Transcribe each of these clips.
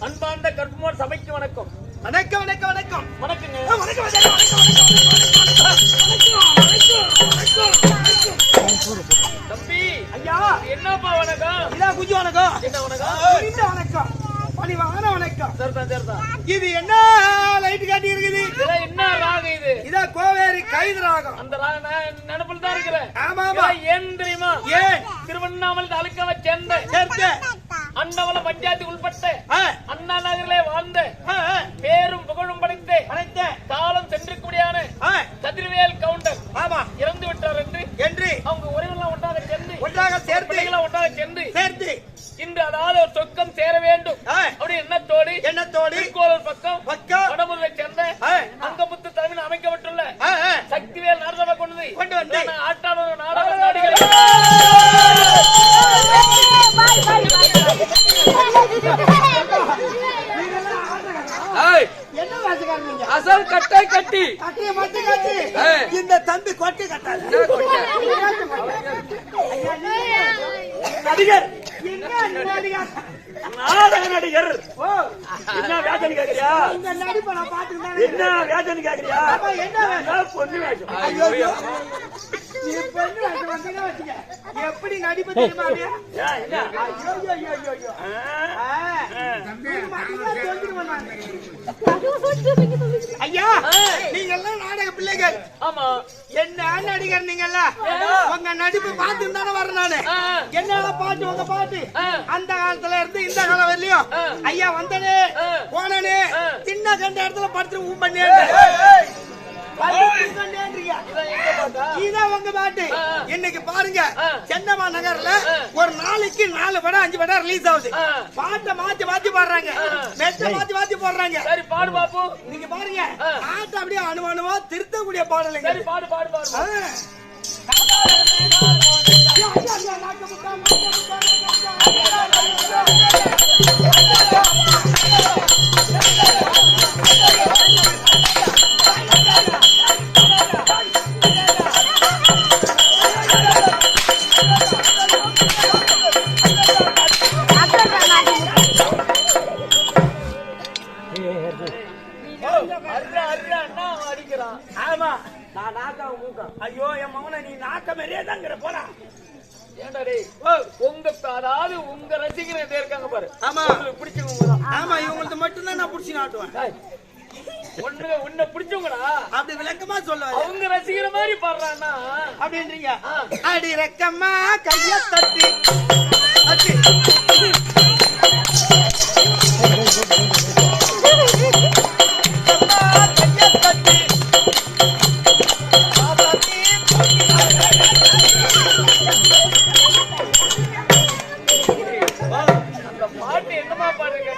அன்பார்ந்த கற்புமார் சபைக்கு வணக்கம். வணக்கம் வணக்கம் வணக்கம் வணக்கங்க. வணக்கம் தம்பி ஐயா, என்னப்பா வணக்கம்? இதான் குஞ்சு வணக்கம். என்ன வணக்கம்? இந்த வணக்கம் பணிவான வணக்கம். சரிதான். இது என்ன லைட் காட்டி இருக்குது? இதெல்லாம் என்ன ராகம் இது? இதான் கோவேரி கைது ராகம். அந்த ராகம் நினைப்பில் தான் இருக்கிறேன். ஆமா ஆமா. ஏன் தெரியுமா? ஏன்? திருவண்ணாமலை தாலுக்காவை சேர்ந்த அண்ணவளம் பஞ்சாயத்துக்கு உள்பட்ட அண்ணா நகரிலே வாழ்ந்த பேரும் புகழும் படைத்த காலம் சென்றிருக்கூடியான கதிர்வேல் கவுண்டர் இறந்து விட்டார் என்று அவங்க உறவுலாம் ஒன்றாக சேர்ந்து இன்று அதாவது ஒரு சொர்க்கம் சேர வேண்டும் அப்படி எண்ணத்தோடு திருக்கோளூர் பக்கம் வடமுறை சேர்ந்த அங்கமுத்து தலைமையில் அமைக்கப்பட்டுள்ள சக்திவேல் நாரதமா கொண்டு வந்து ஆட்டாளர் நாடக நாடிகளை அசல் கட்டை கட்டி இந்த தம்பி கொட்டி கட்டாது. நடிகர் நாடக நடிகர் என்ன வேதனை கேக்குறியா? இந்த நடிப்பை நான் பாத்துக்கிட்டேன். என்ன வேதனை கேக்குறியா? என்ன பொண்ணு வேஷம். நீ பொண்ணு வேஷம் வந்தீங்கன்னா வச்சுக்க. எப்படி நடிப்பு தெரியுமா? ஐயா, நீங்க எல்லாம் நாடக பிள்ளைகள். ஆமா, என்ன நடிகர் நீங்க எல்லாம் உங்க நடிப்பு பார்த்து தானே வர நானு. என்னோட பாட்டு உங்க பாட்டு அந்த காலத்துல இருந்து இந்த காலம் வரலையும் ஐயா வந்தனே போனனே சின்ன கண்ட இடத்துல படுத்து பண்ணி இதான் உங்க பாட்டு. இன்னைக்கு பாருங்க, சென்னமா நகர்ல ஒரு நாளைக்கு 4 படம் 5 படம் ரிலீஸ் ஆகுது. பாட்டை மாத்தி பாடுறாங்க, மெட்ட மாத்தி போடுறாங்க. சரி பாடு பாப்போம். நீங்க பாருங்க, பாட்டு அப்படியே அனுமானமா திருத்தக்கூடிய பாடலைங்க. சரி பாடு அடிக்கிறான். ஆமா, நான் நாக்கம் மூக்கம். ஐயோ என் மகனை நீ நாக்க மாதிரியே தாங்கிற போறா. ஏண்டாடே உங்க அதாவது உங்க ரசிகர் இருக்காங்க பாரு. ஆமா, பிடிச்சவங்க தான். ஆமா, இவங்களுக்கு மட்டும்தான் நான் பிடிச்சி நாட்டுவேன். உன்னை பிடிச்சவங்களா அப்படி விளக்கமா சொல்லுவாங்க. அவங்க ரசிக்கிற மாதிரி பாடுறான்னா அப்படின்றீங்க. அடி ரக்கம்மா கைய தட்டி அந்த பாட்டு என்னமா பாடுறீங்க?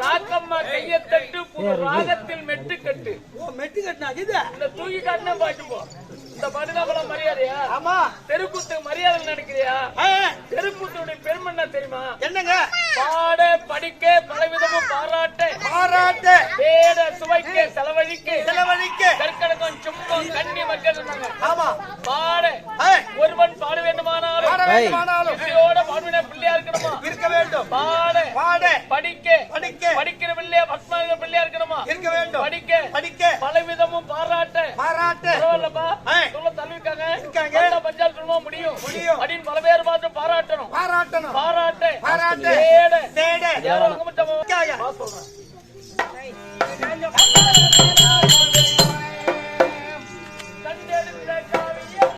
ராக்கம்மா கையத்தட்டு புது ராகத்தில் மெட்டு கட்டு. மெட்டு கட்டினா இது இந்த தூக்கி காட்டினா பாட்டு போ. இந்த பாட்டுனா கூட மரியாதையா? ஆமா, தெருக்கூத்து மரியாதை நினைக்கிறியா? தெருக்கூத்துடைய பெருமன்னா தெரியுமா? என்னங்க? பாட படிக்க பலவிதமும் பாராட்ட பேட சுவைக்க செலவழிக்க கற்கடக்கம் சும்மா கண்ணி மக்கள். ஆமா, பாட ஒருவன் பாட வேண்டுமானாலும் பாடுவின பிள்ளையா இருக்க வேண்டும். பாட படிக்கிற பிள்ளையா பத்மாக பிள்ளையா இருக்கணுமா இருக்க வேண்டும். படிக்க பலவிதமும் பாராட்ட சொல்ல தள்ளிருக்காங்க. பஞ்சால் சொல்லுவா முடியும் அப்படின்னு பல பேர் பார்த்து பாராட்டணும். பாராட்ட தேட சொல்றேன்.